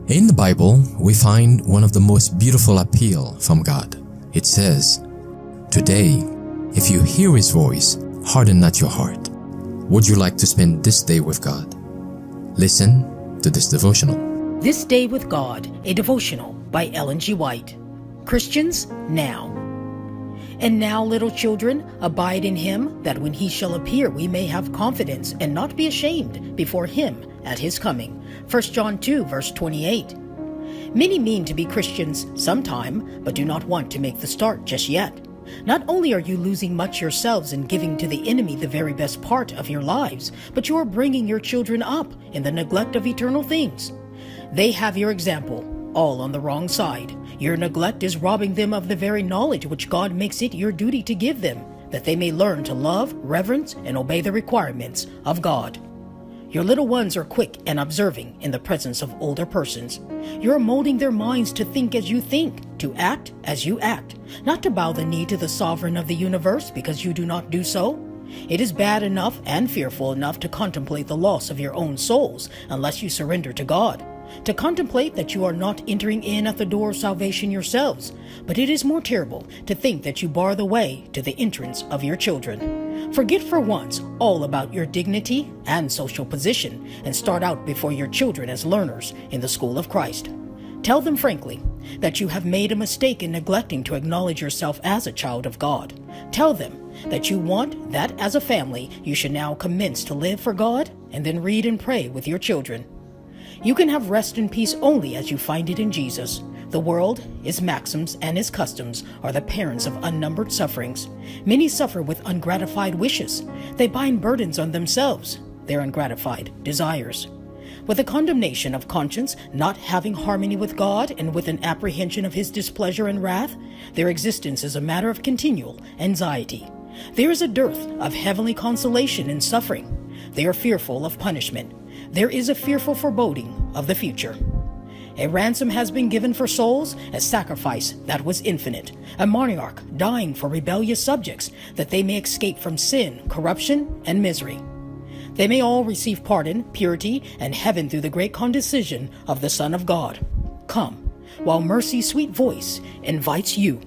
In the Bible, we find one of the most beautiful appeal from God. It says, "Today, if you hear His voice, harden not your heart." Would you like to spend this day with God? Listen to this devotional. This Day with God, a devotional by Ellen G. White. Christians now. And now, little children, abide in Him, that when He shall appear we may have confidence and not be ashamed before Him at His coming. 1 John 2, verse 28. Many mean to be Christians sometime, but do not want to make the start just yet. Not only are you losing much yourselves and giving to the enemy the very best part of your lives, but you are bringing your children up in the neglect of eternal things. They have your example, all on the wrong side. Your neglect is robbing them of the very knowledge which God makes it your duty to give them, that they may learn to love, reverence, and obey the requirements of God. Your little ones are quick and observing in the presence of older persons. You are molding their minds to think as you think, to act as you act, not to bow the knee to the sovereign of the universe because you do not do so. It is bad enough and fearful enough to contemplate the loss of your own souls unless you surrender to God, to contemplate that you are not entering in at the door of salvation yourselves, but it is more terrible to think that you bar the way to the entrance of your children. Forget for once all about your dignity and social position and start out before your children as learners in the school of Christ. Tell them frankly that you have made a mistake in neglecting to acknowledge yourself as a child of God. Tell them that you want that as a family you should now commence to live for God and then read and pray with your children. You can have rest and peace only as you find it in Jesus. The world, its maxims, and its customs are the parents of unnumbered sufferings. Many suffer with ungratified wishes. They bind burdens on themselves, their ungratified desires. With a condemnation of conscience, not having harmony with God, and with an apprehension of His displeasure and wrath, their existence is a matter of continual anxiety. There is a dearth of heavenly consolation in suffering. They are fearful of punishment. There is a fearful foreboding of the future. A ransom has been given for souls, a sacrifice that was infinite, a monarch dying for rebellious subjects, that they may escape from sin, corruption, and misery. They may all receive pardon, purity, and heaven through the great condescension of the Son of God. Come, while mercy's sweet voice invites you